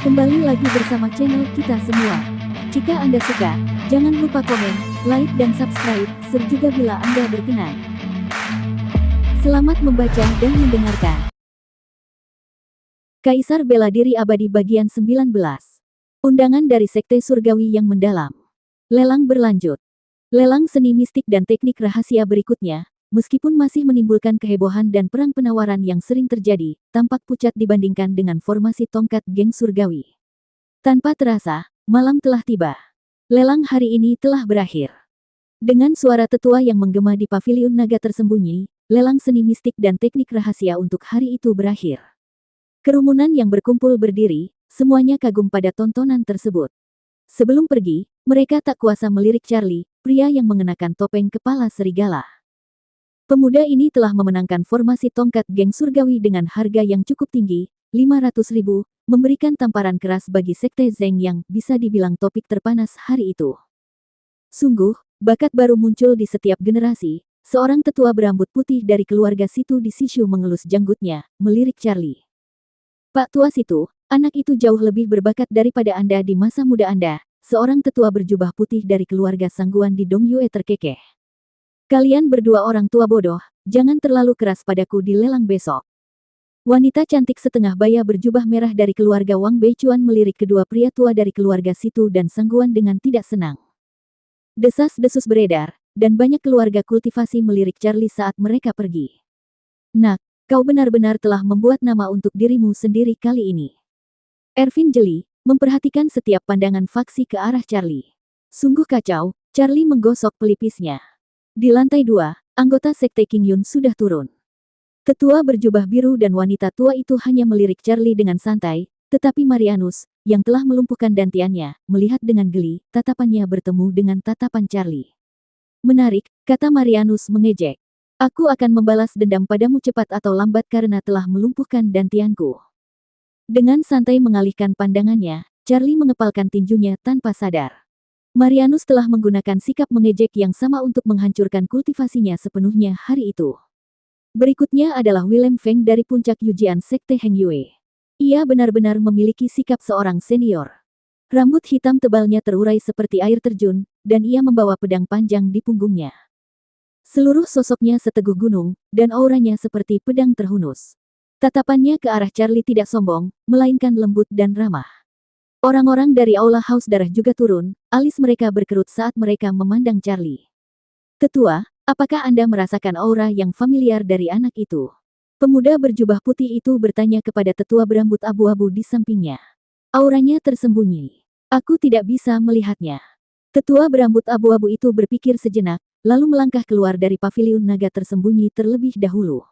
Kembali lagi bersama channel kita semua. Jika Anda suka, jangan lupa komen, like dan subscribe, serta bila Anda berkenan. Selamat membaca dan mendengarkan. Kaisar Bela Diri Abadi bagian 19. Undangan dari Sekte Surgawi yang mendalam. Lelang berlanjut. Lelang seni mistik dan teknik rahasia berikutnya, meskipun masih menimbulkan kehebohan dan perang penawaran yang sering terjadi, tampak pucat dibandingkan dengan formasi tongkat geng surgawi. Tanpa terasa, malam telah tiba. Lelang hari ini telah berakhir. Dengan suara tetua yang menggema di paviliun naga tersembunyi, lelang seni mistik dan teknik rahasia untuk hari itu berakhir. Kerumunan yang berkumpul berdiri, semuanya kagum pada tontonan tersebut. Sebelum pergi, mereka tak kuasa melirik Charlie, pria yang mengenakan topeng kepala serigala. Pemuda ini telah memenangkan formasi tongkat geng surgawi dengan harga yang cukup tinggi, 500.000, memberikan tamparan keras bagi Sekte Zeng yang bisa dibilang topik terpanas hari itu. Sungguh, bakat baru muncul di setiap generasi. Seorang tetua berambut putih dari keluarga Situ di Sishu mengelus janggutnya, melirik Charlie. Pak tua Situ, anak itu jauh lebih berbakat daripada Anda di masa muda Anda, seorang tetua berjubah putih dari keluarga Sangguan di Dongyue terkekeh. Kalian berdua orang tua bodoh, jangan terlalu keras padaku di lelang besok. Wanita cantik setengah baya berjubah merah dari keluarga Wang Beichuan melirik kedua pria tua dari keluarga Situ dan Sangguan dengan tidak senang. Desas-desus beredar, dan banyak keluarga kultivasi melirik Charlie saat mereka pergi. Nak, kau benar-benar telah membuat nama untuk dirimu sendiri kali ini. Ervin jeli, memperhatikan setiap pandangan faksi ke arah Charlie. Sungguh kacau, Charlie menggosok pelipisnya. Di lantai 2, anggota Sekte King Yun sudah turun. Tetua berjubah biru dan wanita tua itu hanya melirik Charlie dengan santai, tetapi Marianus, yang telah melumpuhkan dantiannya, melihat dengan geli, tatapannya bertemu dengan tatapan Charlie. Menarik, kata Marianus mengejek. Aku akan membalas dendam padamu cepat atau lambat karena telah melumpuhkan dantianku. Dengan santai mengalihkan pandangannya, Charlie mengepalkan tinjunya tanpa sadar. Marianus telah menggunakan sikap mengejek yang sama untuk menghancurkan kultivasinya sepenuhnya hari itu. Berikutnya adalah Willem Feng dari puncak Yujian Sekte Heng Yue. Ia benar-benar memiliki sikap seorang senior. Rambut hitam tebalnya terurai seperti air terjun, dan ia membawa pedang panjang di punggungnya. Seluruh sosoknya seteguh gunung, dan auranya seperti pedang terhunus. Tatapannya ke arah Charlie tidak sombong, melainkan lembut dan ramah. Orang-orang dari Aula Haus Darah juga turun, alis mereka berkerut saat mereka memandang Charlie. Tetua, apakah Anda merasakan aura yang familiar dari anak itu? Pemuda berjubah putih itu bertanya kepada tetua berambut abu-abu di sampingnya. Auranya tersembunyi. Aku tidak bisa melihatnya. Tetua berambut abu-abu itu berpikir sejenak, lalu melangkah keluar dari paviliun naga tersembunyi terlebih dahulu.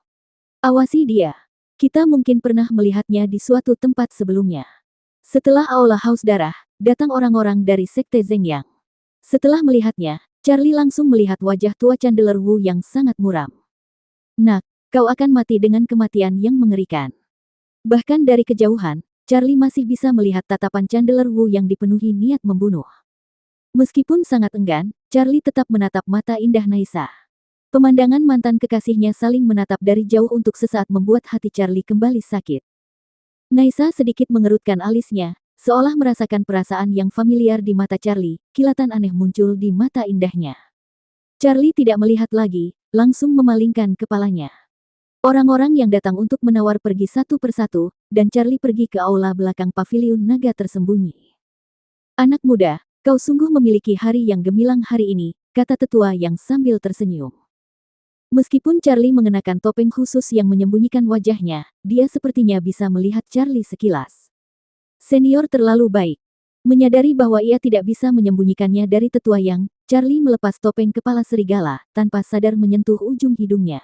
Awasi dia. Kita mungkin pernah melihatnya di suatu tempat sebelumnya. Setelah Aula Haus Darah, datang orang-orang dari Sekte Zeng Yang. Setelah melihatnya, Charlie langsung melihat wajah tua Chandler Wu yang sangat muram. Nak, kau akan mati dengan kematian yang mengerikan. Bahkan dari kejauhan, Charlie masih bisa melihat tatapan Chandler Wu yang dipenuhi niat membunuh. Meskipun sangat enggan, Charlie tetap menatap mata indah Naisa. Pemandangan mantan kekasihnya saling menatap dari jauh untuk sesaat membuat hati Charlie kembali sakit. Naisa sedikit mengerutkan alisnya, seolah merasakan perasaan yang familiar di mata Charlie, kilatan aneh muncul di mata indahnya. Charlie tidak melihat lagi, langsung memalingkan kepalanya. Orang-orang yang datang untuk menawar pergi satu persatu, dan Charlie pergi ke aula belakang paviliun naga tersembunyi. Anak muda, kau sungguh memiliki hari yang gemilang hari ini, kata tetua yang sambil tersenyum. Meskipun Charlie mengenakan topeng khusus yang menyembunyikan wajahnya, dia sepertinya bisa melihat Charlie sekilas. Senior terlalu baik. Menyadari bahwa ia tidak bisa menyembunyikannya dari tetua yang, Charlie melepas topeng kepala serigala, tanpa sadar menyentuh ujung hidungnya.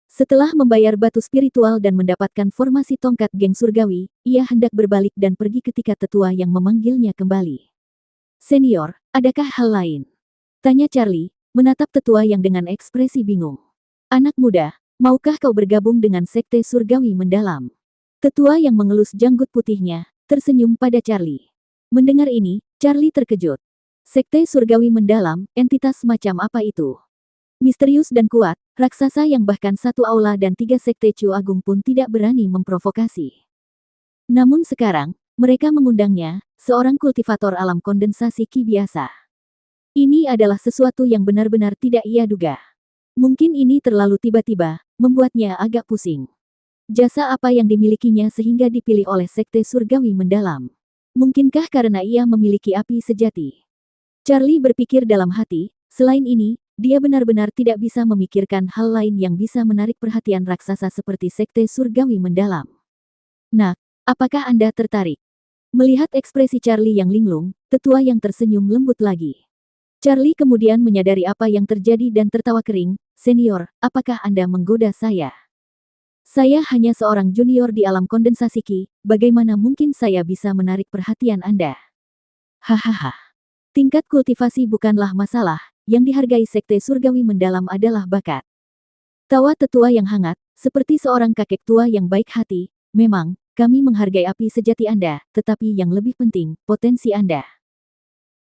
Setelah membayar batu spiritual dan mendapatkan formasi tongkat geng surgawi, ia hendak berbalik dan pergi ketika tetua yang memanggilnya kembali. Senior, adakah hal lain? Tanya Charlie, menatap tetua yang dengan ekspresi bingung. Anak muda, maukah kau bergabung dengan Sekte Surgawi mendalam? Tetua yang mengelus janggut putihnya, tersenyum pada Charlie. Mendengar ini, Charlie terkejut. Sekte Surgawi mendalam, entitas macam apa itu? Misterius dan kuat, raksasa yang bahkan satu aula dan 3 sekte Chu Agung pun tidak berani memprovokasi. Namun sekarang, Mereka mengundangnya, seorang kultivator alam kondensasi Qi biasa. Ini adalah sesuatu yang benar-benar tidak ia duga. Mungkin ini terlalu tiba-tiba, membuatnya agak pusing. Jasa apa yang dimilikinya sehingga dipilih oleh Sekte Surgawi Mendalam? Mungkinkah karena ia memiliki api sejati? Charlie berpikir dalam hati, selain ini, dia benar-benar tidak bisa memikirkan hal lain yang bisa menarik perhatian raksasa seperti Sekte Surgawi Mendalam. Nak, apakah Anda tertarik? Melihat ekspresi Charlie yang linglung, tetua yang tersenyum lembut lagi. Charlie kemudian menyadari apa yang terjadi dan tertawa kering. Senior, apakah Anda menggoda saya? Saya hanya seorang junior di alam kondensasi Qi, bagaimana mungkin saya bisa menarik perhatian Anda? Hahaha. Tingkat kultivasi bukanlah masalah, yang dihargai Sekte Surgawi Mendalam adalah bakat. Tawa tetua yang hangat, seperti seorang kakek tua yang baik hati. Memang, kami menghargai api sejati Anda, tetapi yang lebih penting, potensi Anda.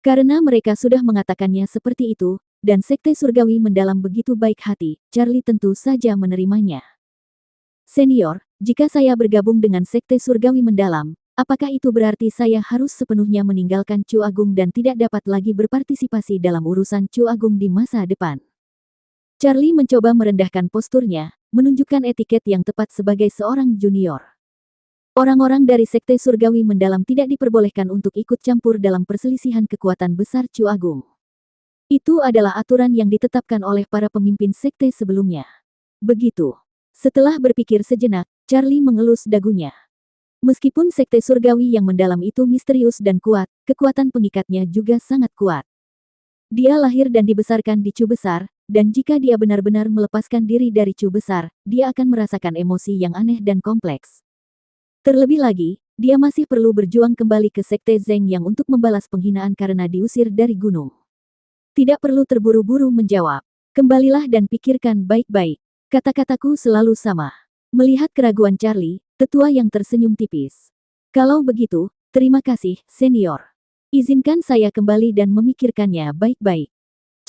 Karena mereka sudah mengatakannya seperti itu, dan Sekte Surgawi Mendalam begitu baik hati, Charlie tentu saja menerimanya. Senior, jika saya bergabung dengan Sekte Surgawi Mendalam, apakah itu berarti saya harus sepenuhnya meninggalkan Chu Agung dan tidak dapat lagi berpartisipasi dalam urusan Chu Agung di masa depan? Charlie mencoba merendahkan posturnya, menunjukkan etiket yang tepat sebagai seorang junior. Orang-orang dari Sekte Surgawi Mendalam tidak diperbolehkan untuk ikut campur dalam perselisihan kekuatan besar Chu Agung. Itu adalah aturan yang ditetapkan oleh para pemimpin sekte sebelumnya. Begitu. Setelah berpikir sejenak, Charlie mengelus dagunya. Meskipun Sekte Surgawi yang mendalam itu misterius dan kuat, kekuatan pengikatnya juga sangat kuat. Dia lahir dan dibesarkan di Chu Besar, dan jika dia benar-benar melepaskan diri dari Chu Besar, dia akan merasakan emosi yang aneh dan kompleks. Terlebih lagi, dia masih perlu berjuang kembali ke Sekte Zeng yang untuk membalas penghinaan karena diusir dari gunung. Tidak perlu terburu-buru menjawab. Kembalilah dan pikirkan baik-baik. Kata-kataku selalu sama. Melihat keraguan Charlie, tetua yang tersenyum tipis. Kalau begitu, terima kasih, senior. Izinkan saya kembali dan memikirkannya baik-baik.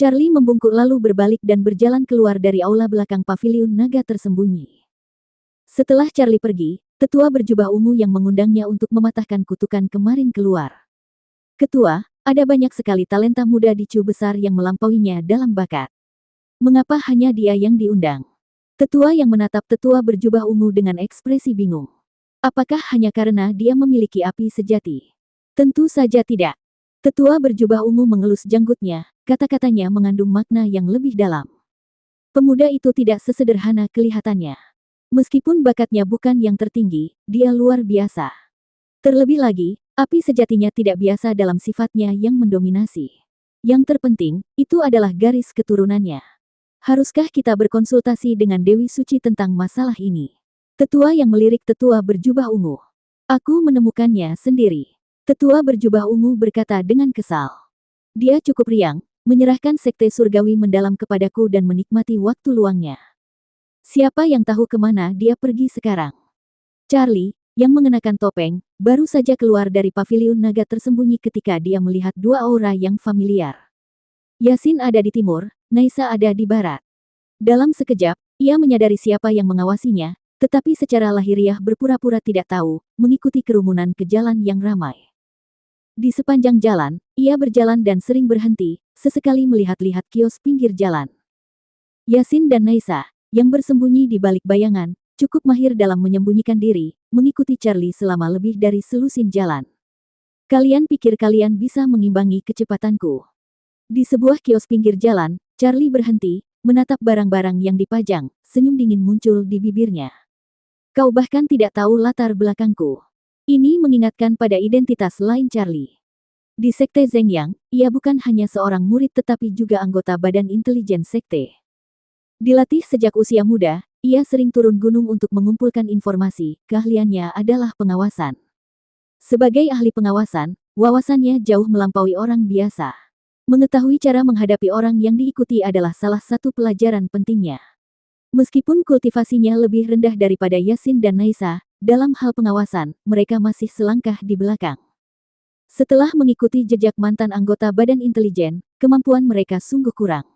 Charlie membungkuk lalu berbalik dan berjalan keluar dari aula belakang paviliun naga tersembunyi. Setelah Charlie pergi, tetua berjubah ungu yang mengundangnya untuk mematahkan kutukan kemarin keluar. Ketua, ada banyak sekali talenta muda di Chu Besar yang melampauinya dalam bakat. Mengapa hanya dia yang diundang? Tetua yang menatap tetua berjubah ungu dengan ekspresi bingung. Apakah hanya karena dia memiliki api sejati? Tentu saja tidak. Tetua berjubah ungu mengelus janggutnya, kata-katanya mengandung makna yang lebih dalam. Pemuda itu tidak sesederhana kelihatannya. Meskipun bakatnya bukan yang tertinggi, dia luar biasa. Terlebih lagi, api sejatinya tidak biasa dalam sifatnya yang mendominasi. Yang terpenting, itu adalah garis keturunannya. Haruskah kita berkonsultasi dengan Dewi Suci tentang masalah ini? Tetua yang melirik tetua berjubah ungu. Aku menemukannya sendiri. Tetua berjubah ungu berkata dengan kesal. Dia cukup riang, menyerahkan Sekte Surgawi Mendalam kepadaku dan menikmati waktu luangnya. Siapa yang tahu kemana dia pergi sekarang? Charlie, yang mengenakan topeng, baru saja keluar dari paviliun naga tersembunyi ketika dia melihat dua aura yang familiar. Yasin ada di timur, Naisa ada di barat. Dalam sekejap, ia menyadari siapa yang mengawasinya, tetapi secara lahiriah berpura-pura tidak tahu, mengikuti kerumunan ke jalan yang ramai. Di sepanjang jalan, ia berjalan dan sering berhenti, sesekali melihat-lihat kios pinggir jalan. Yasin dan Naisa, yang bersembunyi di balik bayangan, cukup mahir dalam menyembunyikan diri, mengikuti Charlie selama lebih dari selusin jalan. Kalian pikir kalian bisa mengimbangi kecepatanku? Di sebuah kios pinggir jalan, Charlie berhenti, menatap barang-barang yang dipajang, senyum dingin muncul di bibirnya. Kau bahkan tidak tahu latar belakangku. Ini mengingatkan pada identitas lain Charlie. Di Sekte Zhengyang, ia bukan hanya seorang murid tetapi juga anggota Badan Intelijen Sekte. Dilatih sejak usia muda, ia sering turun gunung untuk mengumpulkan informasi, keahliannya adalah pengawasan. Sebagai ahli pengawasan, wawasannya jauh melampaui orang biasa. Mengetahui cara menghadapi orang yang diikuti adalah salah satu pelajaran pentingnya. Meskipun kultivasinya lebih rendah daripada Yasin dan Naisa, dalam hal pengawasan, mereka masih selangkah di belakang. Setelah mengikuti jejak mantan anggota Badan Intelijen, kemampuan mereka sungguh kurang.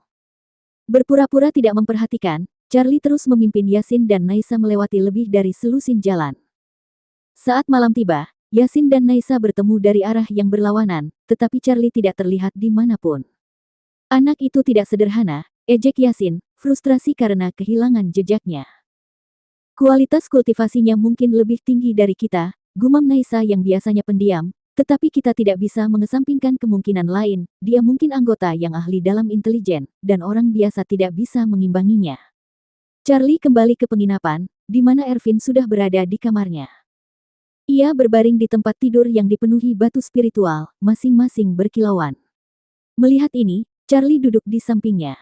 Berpura-pura tidak memperhatikan, Charlie terus memimpin Yasin dan Naisa melewati lebih dari selusin jalan. Saat malam tiba, Yasin dan Naisa bertemu dari arah yang berlawanan, tetapi Charlie tidak terlihat di manapun. Anak itu tidak sederhana, ejek Yasin, frustrasi karena kehilangan jejaknya. Kualitas kultivasinya mungkin lebih tinggi dari kita, gumam Naisa yang biasanya pendiam, tetapi kita tidak bisa mengesampingkan kemungkinan lain, dia mungkin anggota yang ahli dalam intelijen, dan orang biasa tidak bisa mengimbanginya. Charlie kembali ke penginapan, di mana Ervin sudah berada di kamarnya. Ia berbaring di tempat tidur yang dipenuhi batu spiritual, masing-masing berkilauan. Melihat ini, Charlie duduk di sampingnya.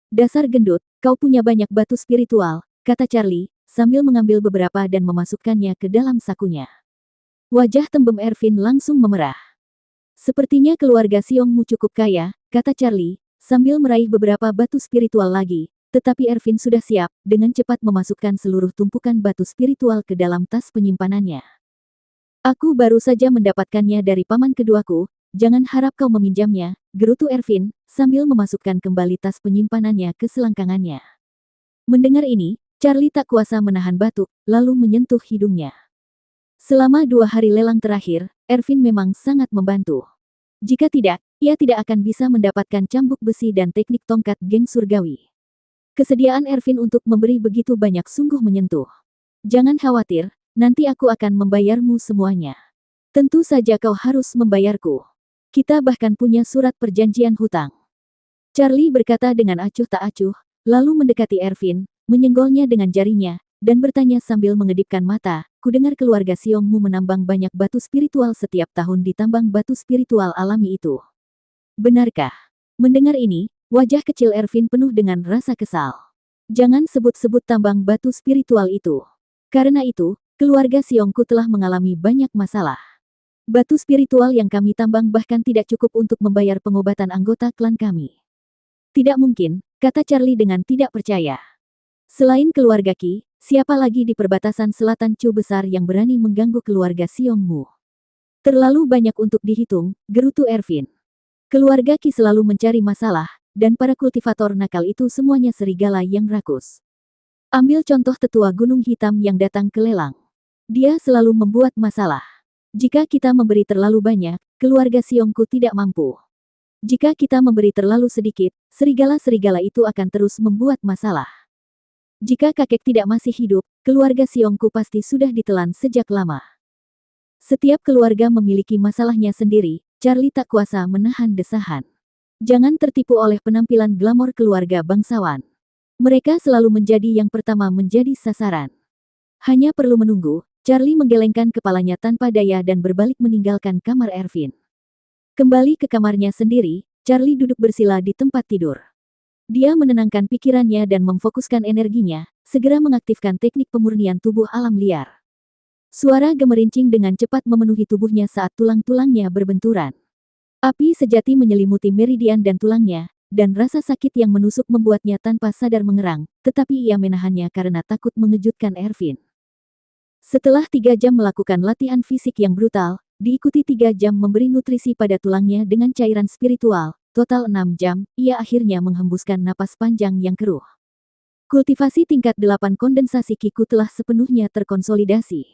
Dasar gendut, kau punya banyak batu spiritual, kata Charlie, sambil mengambil beberapa dan memasukkannya ke dalam sakunya. Wajah tembem Ervin langsung memerah. Sepertinya keluarga Siongmu cukup kaya, kata Charlie, sambil meraih beberapa batu spiritual lagi, tetapi Ervin sudah siap, dengan cepat memasukkan seluruh tumpukan batu spiritual ke dalam tas penyimpanannya. Aku baru saja mendapatkannya dari paman keduaku, jangan harap kau meminjamnya, gerutu Ervin, sambil memasukkan kembali tas penyimpanannya ke selangkangannya. Mendengar ini, Charlie tak kuasa menahan batuk, lalu menyentuh hidungnya. Selama 2 hari lelang terakhir, Ervin memang sangat membantu. Jika tidak, ia tidak akan bisa mendapatkan cambuk besi dan teknik tongkat geng surgawi. Kesediaan Ervin untuk memberi begitu banyak sungguh menyentuh. Jangan khawatir, nanti aku akan membayarmu semuanya. Tentu saja kau harus membayarku. Kita bahkan punya surat perjanjian hutang. Charlie berkata dengan acuh tak acuh, lalu mendekati Ervin, menyenggolnya dengan jarinya, dan bertanya sambil mengedipkan mata, kudengar keluarga Siongmu menambang banyak batu spiritual setiap tahun di tambang batu spiritual alami itu. Benarkah? Mendengar ini, wajah kecil Ervin penuh dengan rasa kesal. Jangan sebut-sebut tambang batu spiritual itu. Karena itu, keluarga Siongku telah mengalami banyak masalah. Batu spiritual yang kami tambang bahkan tidak cukup untuk membayar pengobatan anggota klan kami. Tidak mungkin, kata Charlie dengan tidak percaya. Selain keluarga Qi, siapa lagi di perbatasan selatan Chu besar yang berani mengganggu keluarga Siongmu? Terlalu banyak untuk dihitung, gerutu Ervin. Keluarga Qi selalu mencari masalah, dan para kultivator nakal itu semuanya serigala yang rakus. Ambil contoh tetua Gunung Hitam yang datang ke lelang. Dia selalu membuat masalah. Jika kita memberi terlalu banyak, keluarga Siongku tidak mampu. Jika kita memberi terlalu sedikit, serigala-serigala itu akan terus membuat masalah. Jika kakek tidak masih hidup, keluarga Siongku pasti sudah ditelan sejak lama. Setiap keluarga memiliki masalahnya sendiri, Charlie tak kuasa menahan desahan. Jangan tertipu oleh penampilan glamor keluarga bangsawan. Mereka selalu menjadi yang pertama menjadi sasaran. Hanya perlu menunggu, Charlie menggelengkan kepalanya tanpa daya dan berbalik meninggalkan kamar Ervin. Kembali ke kamarnya sendiri, Charlie duduk bersila di tempat tidur. Dia menenangkan pikirannya dan memfokuskan energinya, segera mengaktifkan teknik pemurnian tubuh alam liar. Suara gemerincing dengan cepat memenuhi tubuhnya saat tulang-tulangnya berbenturan. Api sejati menyelimuti meridian dan tulangnya, dan rasa sakit yang menusuk membuatnya tanpa sadar mengerang, tetapi ia menahannya karena takut mengejutkan Ervin. Setelah 3 jam melakukan latihan fisik yang brutal, diikuti 3 jam memberi nutrisi pada tulangnya dengan cairan spiritual, total 6 jam, ia akhirnya menghembuskan napas panjang yang keruh. Kultivasi tingkat 8 kondensasi Kiku telah sepenuhnya terkonsolidasi.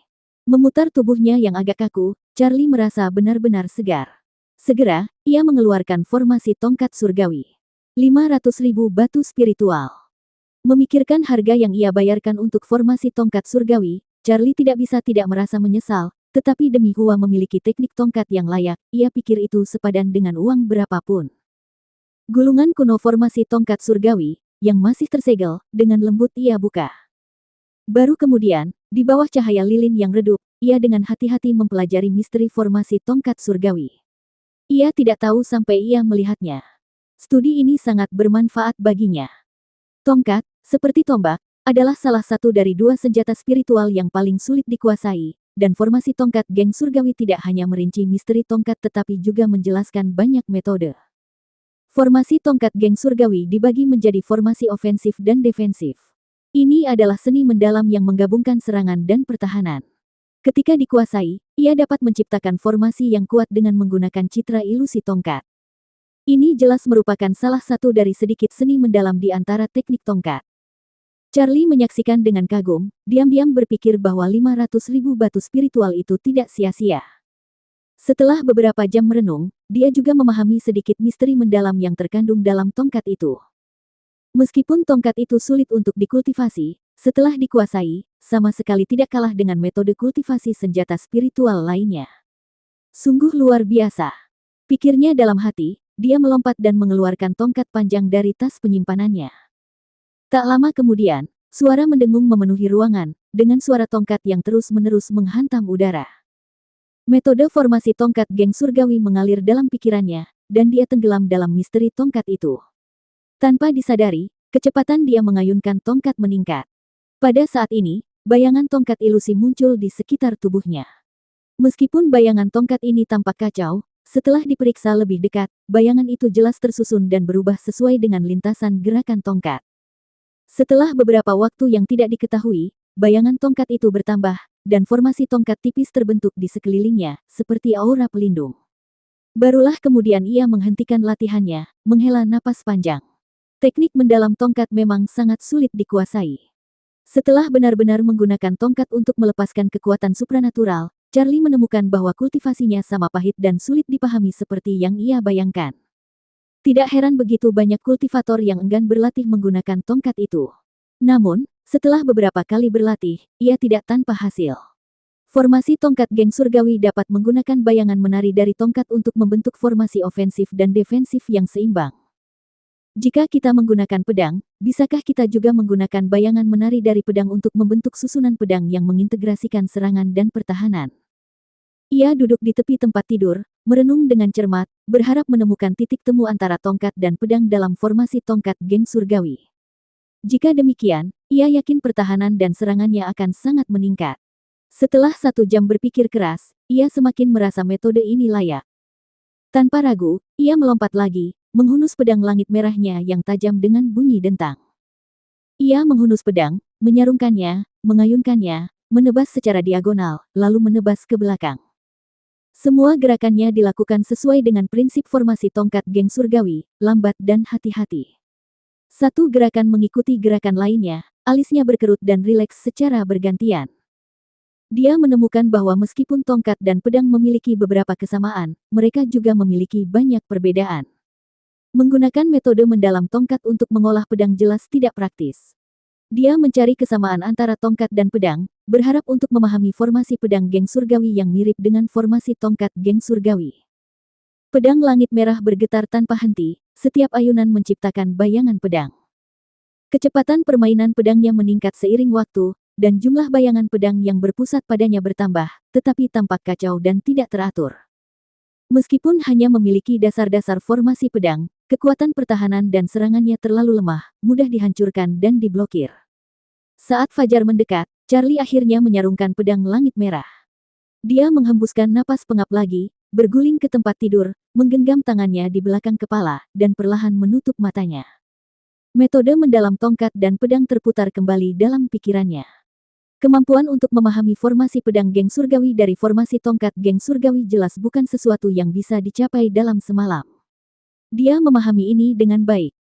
Memutar tubuhnya yang agak kaku, Charlie merasa benar-benar segar. Segera, ia mengeluarkan formasi tongkat surgawi. 500.000 batu spiritual. Memikirkan harga yang ia bayarkan untuk formasi tongkat surgawi, Charlie tidak bisa tidak merasa menyesal, tetapi demi Hua memiliki teknik tongkat yang layak, ia pikir itu sepadan dengan uang berapapun. Gulungan kuno formasi tongkat surgawi, yang masih tersegel, dengan lembut ia buka. Baru kemudian, di bawah cahaya lilin yang redup, ia dengan hati-hati mempelajari misteri formasi tongkat surgawi. Ia tidak tahu sampai ia melihatnya. Studi ini sangat bermanfaat baginya. Tongkat, seperti tombak, adalah salah satu dari 2 senjata spiritual yang paling sulit dikuasai, dan formasi tongkat geng surgawi tidak hanya merinci misteri tongkat tetapi juga menjelaskan banyak metode. Formasi tongkat geng surgawi dibagi menjadi formasi ofensif dan defensif. Ini adalah seni mendalam yang menggabungkan serangan dan pertahanan. Ketika dikuasai, ia dapat menciptakan formasi yang kuat dengan menggunakan citra ilusi tongkat. Ini jelas merupakan salah satu dari sedikit seni mendalam di antara teknik tongkat. Charlie menyaksikan dengan kagum, diam-diam berpikir bahwa 500.000 batu spiritual itu tidak sia-sia. Setelah beberapa jam merenung, dia juga memahami sedikit misteri mendalam yang terkandung dalam tongkat itu. Meskipun tongkat itu sulit untuk dikultivasi, setelah dikuasai, sama sekali tidak kalah dengan metode kultivasi senjata spiritual lainnya. Sungguh luar biasa. Pikirnya dalam hati, dia melompat dan mengeluarkan tongkat panjang dari tas penyimpanannya. Tak lama kemudian, suara mendengung memenuhi ruangan, dengan suara tongkat yang terus-menerus menghantam udara. Metode formasi tongkat geng surgawi mengalir dalam pikirannya, dan dia tenggelam dalam misteri tongkat itu. Tanpa disadari, kecepatan dia mengayunkan tongkat meningkat. Pada saat ini, bayangan tongkat ilusi muncul di sekitar tubuhnya. Meskipun bayangan tongkat ini tampak kacau, setelah diperiksa lebih dekat, bayangan itu jelas tersusun dan berubah sesuai dengan lintasan gerakan tongkat. Setelah beberapa waktu yang tidak diketahui, bayangan tongkat itu bertambah, dan formasi tongkat tipis terbentuk di sekelilingnya, seperti aura pelindung. Barulah kemudian ia menghentikan latihannya, menghela napas panjang. Teknik mendalam tongkat memang sangat sulit dikuasai. Setelah benar-benar menggunakan tongkat untuk melepaskan kekuatan supranatural, Charlie menemukan bahwa kultivasinya sama pahit dan sulit dipahami seperti yang ia bayangkan. Tidak heran begitu banyak kultivator yang enggan berlatih menggunakan tongkat itu. Namun, setelah beberapa kali berlatih, ia tidak tanpa hasil. Formasi tongkat geng surgawi dapat menggunakan bayangan menari dari tongkat untuk membentuk formasi ofensif dan defensif yang seimbang. Jika kita menggunakan pedang, bisakah kita juga menggunakan bayangan menari dari pedang untuk membentuk susunan pedang yang mengintegrasikan serangan dan pertahanan? Ia duduk di tepi tempat tidur, merenung dengan cermat, berharap menemukan titik temu antara tongkat dan pedang dalam formasi tongkat geng surgawi. Jika demikian, ia yakin pertahanan dan serangannya akan sangat meningkat. Setelah 1 jam berpikir keras, ia semakin merasa metode ini layak. Tanpa ragu, ia melompat lagi, menghunus pedang langit merahnya yang tajam dengan bunyi dentang. Ia menghunus pedang, menyarungkannya, mengayunkannya, menebas secara diagonal, lalu menebas ke belakang. Semua gerakannya dilakukan sesuai dengan prinsip formasi tongkat geng surgawi, lambat dan hati-hati. Satu gerakan mengikuti gerakan lainnya, alisnya berkerut dan rileks secara bergantian. Dia menemukan bahwa meskipun tongkat dan pedang memiliki beberapa kesamaan, mereka juga memiliki banyak perbedaan. Menggunakan metode mendalam tongkat untuk mengolah pedang jelas tidak praktis. Dia mencari kesamaan antara tongkat dan pedang, berharap untuk memahami formasi pedang geng surgawi yang mirip dengan formasi tongkat geng surgawi. Pedang langit merah bergetar tanpa henti, setiap ayunan menciptakan bayangan pedang. Kecepatan permainan pedangnya meningkat seiring waktu, dan jumlah bayangan pedang yang berpusat padanya bertambah, tetapi tampak kacau dan tidak teratur. Meskipun hanya memiliki dasar-dasar formasi pedang, kekuatan pertahanan dan serangannya terlalu lemah, mudah dihancurkan dan diblokir. Saat fajar mendekat, Charlie akhirnya menyarungkan pedang langit merah. Dia menghembuskan napas pengap lagi, berguling ke tempat tidur, menggenggam tangannya di belakang kepala, dan perlahan menutup matanya. Metode mendalam tongkat dan pedang terputar kembali dalam pikirannya. Kemampuan untuk memahami formasi pedang geng surgawi dari formasi tongkat geng surgawi jelas bukan sesuatu yang bisa dicapai dalam semalam. Dia memahami ini dengan baik.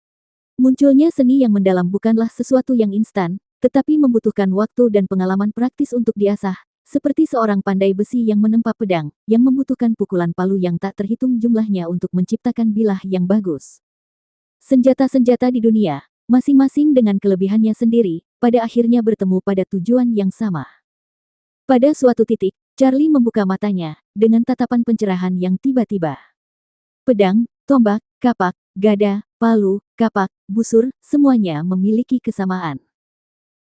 Munculnya seni yang mendalam bukanlah sesuatu yang instan, tetapi membutuhkan waktu dan pengalaman praktis untuk diasah, seperti seorang pandai besi yang menempa pedang, yang membutuhkan pukulan palu yang tak terhitung jumlahnya untuk menciptakan bilah yang bagus. Senjata-senjata di dunia, masing-masing dengan kelebihannya sendiri, pada akhirnya bertemu pada tujuan yang sama. Pada suatu titik, Charlie membuka matanya, dengan tatapan pencerahan yang tiba-tiba. Pedang, tombak, kapak, gada, palu, kapak, busur, semuanya memiliki kesamaan.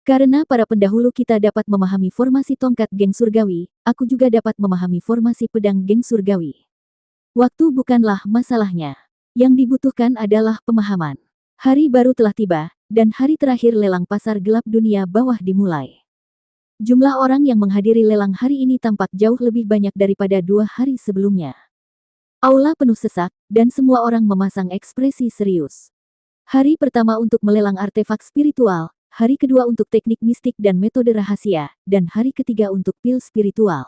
Karena para pendahulu kita dapat memahami formasi tongkat geng surgawi, aku juga dapat memahami formasi pedang geng surgawi. Waktu bukanlah masalahnya. Yang dibutuhkan adalah pemahaman. Hari baru telah tiba, dan hari terakhir lelang pasar gelap dunia bawah dimulai. Jumlah orang yang menghadiri lelang hari ini tampak jauh lebih banyak daripada 2 hari sebelumnya. Aula penuh sesak, dan semua orang memasang ekspresi serius. Hari pertama untuk melelang artefak spiritual, hari kedua untuk teknik mistik dan metode rahasia, dan hari ketiga untuk pil spiritual.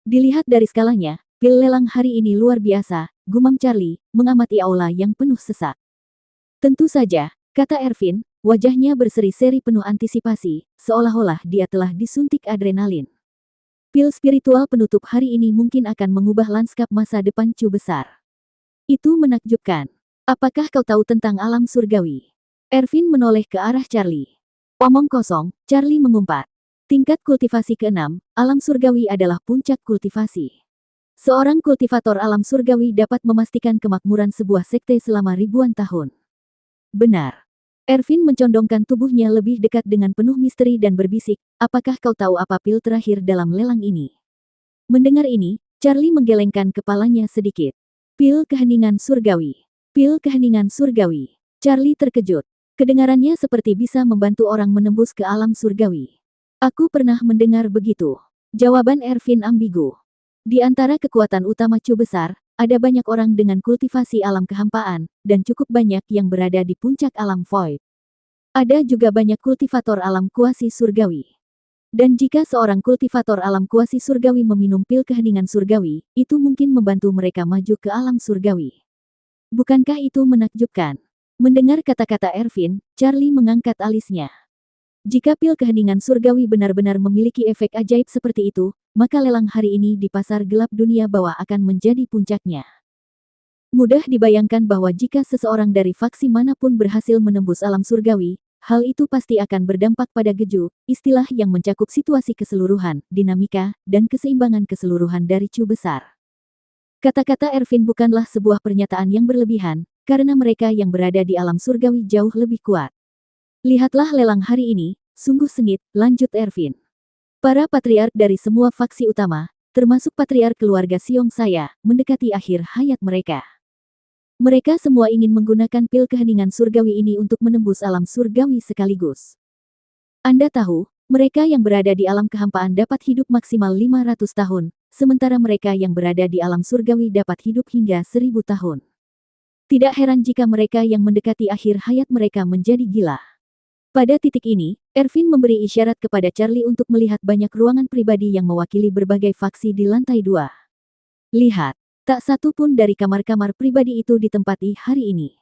Dilihat dari skalanya, pil lelang hari ini luar biasa, gumam Charlie, mengamati aula yang penuh sesak. Tentu saja, kata Ervin, wajahnya berseri-seri penuh antisipasi, seolah-olah dia telah disuntik adrenalin. Pil spiritual penutup hari ini mungkin akan mengubah lanskap masa depan Chu besar. Itu menakjubkan. Apakah kau tahu tentang alam surgawi? Ervin menoleh ke arah Charlie. Omong kosong, Charlie mengumpat. Tingkat kultivasi ke-6, alam surgawi adalah puncak kultivasi. Seorang kultivator alam surgawi dapat memastikan kemakmuran sebuah sekte selama ribuan tahun. Benar. Ervin mencondongkan tubuhnya lebih dekat dengan penuh misteri dan berbisik, apakah kau tahu apa pil terakhir dalam lelang ini? Mendengar ini, Charlie menggelengkan kepalanya sedikit. Pil keheningan surgawi. Pil keheningan surgawi. Charlie terkejut. Kedengarannya seperti bisa membantu orang menembus ke alam surgawi. Aku pernah mendengar begitu. Jawaban Ervin ambigu. Di antara kekuatan utama Chu besar, ada banyak orang dengan kultivasi alam kehampaan, dan cukup banyak yang berada di puncak alam void. Ada juga banyak kultivator alam kuasi surgawi. Dan jika seorang kultivator alam kuasi surgawi meminum pil keheningan surgawi, itu mungkin membantu mereka maju ke alam surgawi. Bukankah itu menakjubkan? Mendengar kata-kata Ervin, Charlie mengangkat alisnya. Jika pil keheningan surgawi benar-benar memiliki efek ajaib seperti itu, maka lelang hari ini di pasar gelap dunia bawah akan menjadi puncaknya. Mudah dibayangkan bahwa jika seseorang dari faksi manapun berhasil menembus alam surgawi, hal itu pasti akan berdampak pada Geju, istilah yang mencakup situasi keseluruhan, dinamika, dan keseimbangan keseluruhan dari Chu besar. Kata-kata Ervin bukanlah sebuah pernyataan yang berlebihan, karena mereka yang berada di alam surgawi jauh lebih kuat. Lihatlah lelang hari ini, sungguh sengit, lanjut Ervin. Para patriark dari semua faksi utama, termasuk patriark keluarga Siong saya, mendekati akhir hayat mereka. Mereka semua ingin menggunakan pil keheningan surgawi ini untuk menembus alam surgawi sekaligus. Anda tahu, mereka yang berada di alam kehampaan dapat hidup maksimal 500 tahun, sementara mereka yang berada di alam surgawi dapat hidup hingga 1000 tahun. Tidak heran jika mereka yang mendekati akhir hayat mereka menjadi gila. Pada titik ini, Ervin memberi isyarat kepada Charlie untuk melihat banyak ruangan pribadi yang mewakili berbagai faksi di lantai 2. Lihat, tak satu pun dari kamar-kamar pribadi itu ditempati hari ini.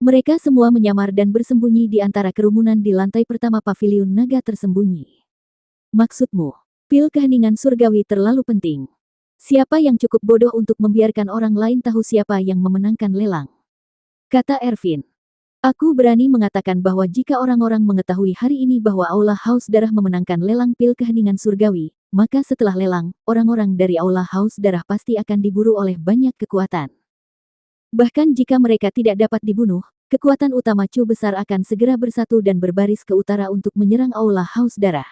Mereka semua menyamar dan bersembunyi di antara kerumunan di lantai pertama paviliun naga tersembunyi. Maksudmu, pil keheningan surgawi terlalu penting. Siapa yang cukup bodoh untuk membiarkan orang lain tahu siapa yang memenangkan lelang? Kata Ervin. Aku berani mengatakan bahwa jika orang-orang mengetahui hari ini bahwa Aula Haus Darah memenangkan lelang pil keheningan surgawi, maka setelah lelang, orang-orang dari Aula Haus Darah pasti akan diburu oleh banyak kekuatan. Bahkan jika mereka tidak dapat dibunuh, kekuatan utama Chu besar akan segera bersatu dan berbaris ke utara untuk menyerang Aula Haus Darah.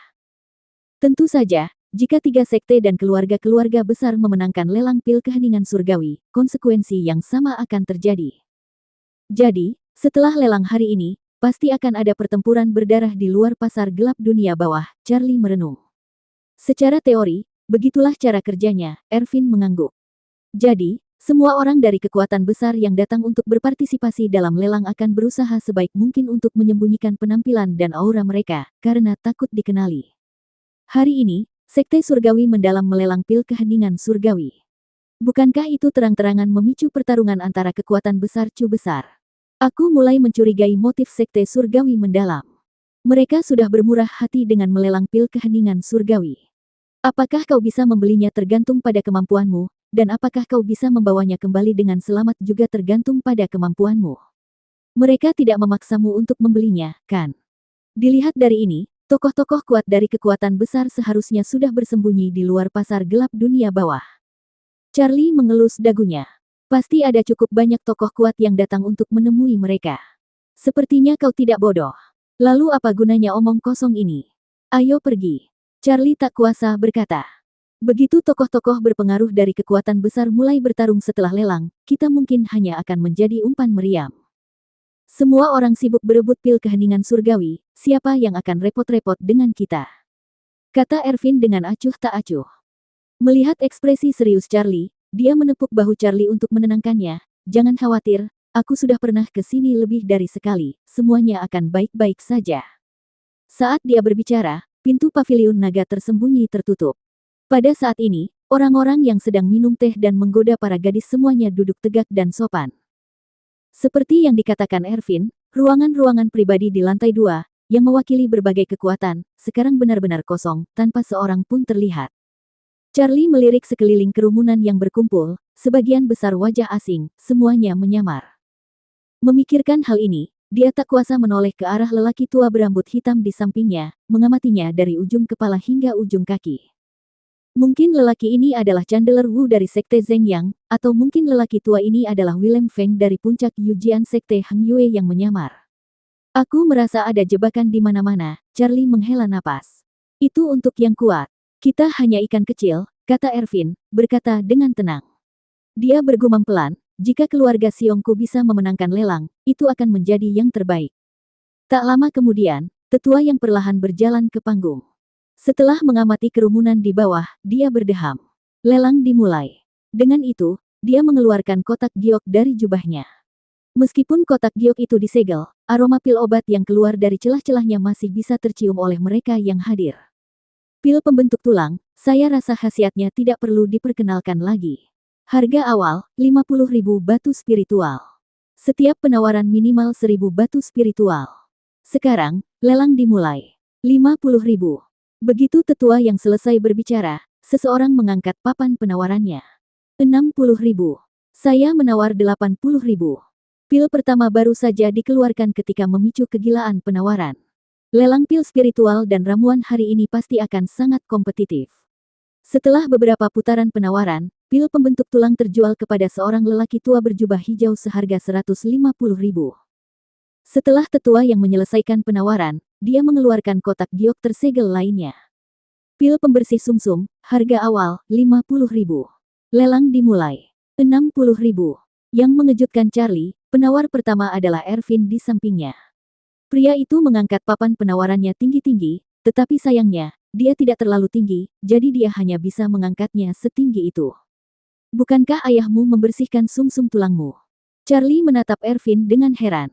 Tentu saja, jika 3 sekte dan keluarga-keluarga besar memenangkan lelang pil keheningan surgawi, konsekuensi yang sama akan terjadi. Jadi, setelah lelang hari ini, pasti akan ada pertempuran berdarah di luar pasar gelap dunia bawah, Charlie merenung. Secara teori, begitulah cara kerjanya, Ervin mengangguk. Jadi, semua orang dari kekuatan besar yang datang untuk berpartisipasi dalam lelang akan berusaha sebaik mungkin untuk menyembunyikan penampilan dan aura mereka, karena takut dikenali. Hari ini, Sekte Surgawi mendalam melelang pil keheningan surgawi. Bukankah itu terang-terangan memicu pertarungan antara kekuatan besar Chu besar? Aku mulai mencurigai motif Sekte Surgawi mendalam. Mereka sudah bermurah hati dengan melelang pil keheningan surgawi. Apakah kau bisa membelinya tergantung pada kemampuanmu, dan apakah kau bisa membawanya kembali dengan selamat juga tergantung pada kemampuanmu. Mereka tidak memaksamu untuk membelinya, kan? Dilihat dari ini, tokoh-tokoh kuat dari kekuatan besar seharusnya sudah bersembunyi di luar pasar gelap dunia bawah. Charlie mengelus dagunya. Pasti ada cukup banyak tokoh kuat yang datang untuk menemui mereka. Sepertinya kau tidak bodoh. Lalu apa gunanya omong kosong ini? Ayo pergi. Charlie tak kuasa berkata. Begitu tokoh-tokoh berpengaruh dari kekuatan besar mulai bertarung setelah lelang, kita mungkin hanya akan menjadi umpan meriam. Semua orang sibuk berebut pil keheningan surgawi, siapa yang akan repot-repot dengan kita? Kata Ervin dengan acuh tak acuh. Melihat ekspresi serius Charlie, dia menepuk bahu Charlie untuk menenangkannya. Jangan khawatir, aku sudah pernah ke sini lebih dari sekali, semuanya akan baik-baik saja. Saat dia berbicara, pintu paviliun naga tersembunyi tertutup. Pada saat ini, orang-orang yang sedang minum teh dan menggoda para gadis semuanya duduk tegak dan sopan. Seperti yang dikatakan Ervin, Ruangan-ruangan pribadi di lantai 2, yang mewakili berbagai kekuatan, sekarang benar-benar kosong, tanpa seorang pun terlihat. Charlie melirik sekeliling kerumunan yang berkumpul, sebagian besar wajah asing, semuanya menyamar. Memikirkan hal ini, dia tak kuasa menoleh ke arah lelaki tua berambut hitam di sampingnya, mengamatinya dari ujung kepala hingga ujung kaki. Mungkin lelaki ini adalah Chandler Wu dari Sekte Zheng Yang, atau mungkin lelaki tua ini adalah William Feng dari puncak Yujian Sekte Hang Yue yang menyamar. Aku merasa ada jebakan di mana-mana, Charlie menghela napas. Itu untuk yang kuat. Kita hanya ikan kecil, kata Ervin, berkata dengan tenang. Dia bergumam pelan, jika keluarga Siongku bisa memenangkan lelang, itu akan menjadi yang terbaik. Tak lama kemudian, tetua yang perlahan berjalan ke panggung. Setelah mengamati kerumunan di bawah, dia berdeham. Lelang dimulai. Dengan itu, dia mengeluarkan kotak giok dari jubahnya. Meskipun kotak giok itu disegel, aroma pil obat yang keluar dari celah-celahnya masih bisa tercium oleh mereka yang hadir. Pil pembentuk tulang, saya rasa khasiatnya tidak perlu diperkenalkan lagi. Harga awal, 50.000 batu spiritual. Setiap penawaran minimal 1.000 batu spiritual. Sekarang, lelang dimulai. 50.000. Begitu tetua yang selesai berbicara, seseorang mengangkat papan penawarannya. 60.000. Saya menawar 80.000. Pil pertama baru saja dikeluarkan ketika memicu kegilaan penawaran. Lelang pil spiritual dan ramuan hari ini pasti akan sangat kompetitif. Setelah beberapa putaran penawaran, pil pembentuk tulang terjual kepada seorang lelaki tua berjubah hijau seharga 150.000. Setelah tetua yang menyelesaikan penawaran, dia mengeluarkan kotak giok tersegel lainnya. Pil pembersih sumsum, harga awal, 50.000. Lelang dimulai. 60.000. Yang mengejutkan Charlie, penawar pertama adalah Ervin di sampingnya. Pria itu mengangkat papan penawarannya tinggi-tinggi, tetapi sayangnya, dia tidak terlalu tinggi, jadi dia hanya bisa mengangkatnya setinggi itu. Bukankah ayahmu membersihkan sumsum tulangmu? Charlie menatap Ervin dengan heran.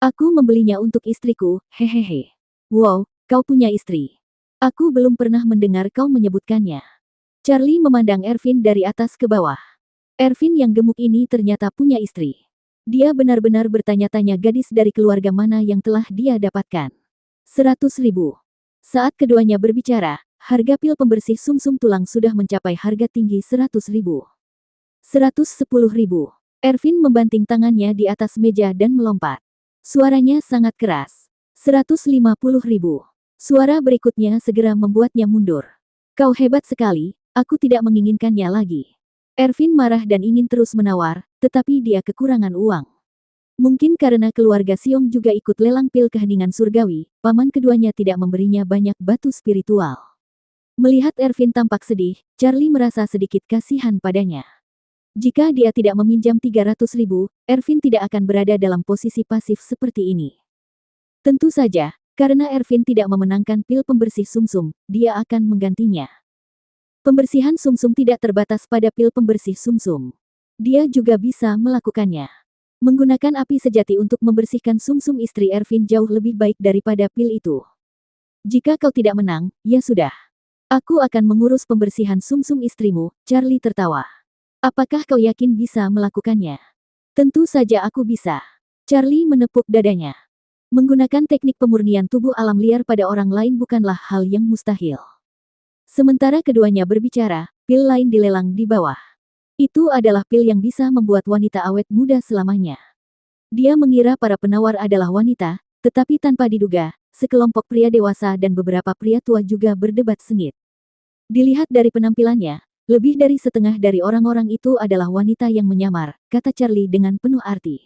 Aku membelinya untuk istriku, hehehe. Wow, kau punya istri. Aku belum pernah mendengar kau menyebutkannya. Charlie memandang Ervin dari atas ke bawah. Ervin yang gemuk ini ternyata punya istri. Dia benar-benar bertanya-tanya gadis dari keluarga mana yang telah dia dapatkan. 100.000. Saat keduanya berbicara, harga pil pembersih sumsum tulang sudah mencapai harga tinggi 100.000. 110.000. Ervin membanting tangannya di atas meja dan melompat. Suaranya sangat keras. 150.000. Suara berikutnya segera membuatnya mundur. Kau hebat sekali, aku tidak menginginkannya lagi. Ervin marah dan ingin terus menawar, tetapi dia kekurangan uang. Mungkin karena keluarga Siong juga ikut lelang pil keheningan surgawi, paman keduanya tidak memberinya banyak batu spiritual. Melihat Ervin tampak sedih, Charlie merasa sedikit kasihan padanya. Jika dia tidak meminjam 300.000, Ervin tidak akan berada dalam posisi pasif seperti ini. Tentu saja, karena Ervin tidak memenangkan pil pembersih sumsum, dia akan menggantinya. Pembersihan sumsum tidak terbatas pada pil pembersih sumsum. Dia juga bisa melakukannya. Menggunakan api sejati untuk membersihkan sumsum istri Ervin jauh lebih baik daripada pil itu. Jika kau tidak menang, ya sudah. Aku akan mengurus pembersihan sumsum istrimu, Charlie tertawa. Apakah kau yakin bisa melakukannya? Tentu saja aku bisa. Charlie menepuk dadanya. Menggunakan teknik pemurnian tubuh alam liar pada orang lain bukanlah hal yang mustahil. Sementara keduanya berbicara, pil lain dilelang di bawah. Itu adalah pil yang bisa membuat wanita awet muda selamanya. Dia mengira para penawar adalah wanita, tetapi tanpa diduga, sekelompok pria dewasa dan beberapa pria tua juga berdebat sengit. Dilihat dari penampilannya, lebih dari setengah dari orang-orang itu adalah wanita yang menyamar, kata Charlie dengan penuh arti.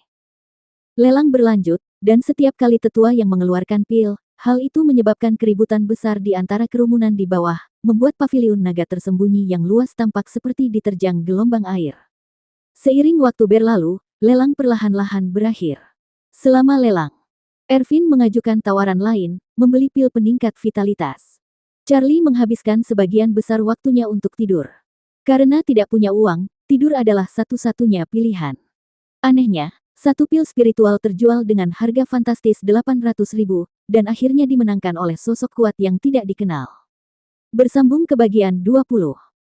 Lelang berlanjut, dan setiap kali tetua yang mengeluarkan pil, hal itu menyebabkan keributan besar di antara kerumunan di bawah, membuat paviliun naga tersembunyi yang luas tampak seperti diterjang gelombang air. Seiring waktu berlalu, lelang perlahan-lahan berakhir. Selama lelang, Ervin mengajukan tawaran lain, membeli pil peningkat vitalitas. Charlie menghabiskan sebagian besar waktunya untuk tidur. Karena tidak punya uang, tidur adalah satu-satunya pilihan. Anehnya, satu pil spiritual terjual dengan harga fantastis 800.000, dan akhirnya dimenangkan oleh sosok kuat yang tidak dikenal. Bersambung ke bagian 20.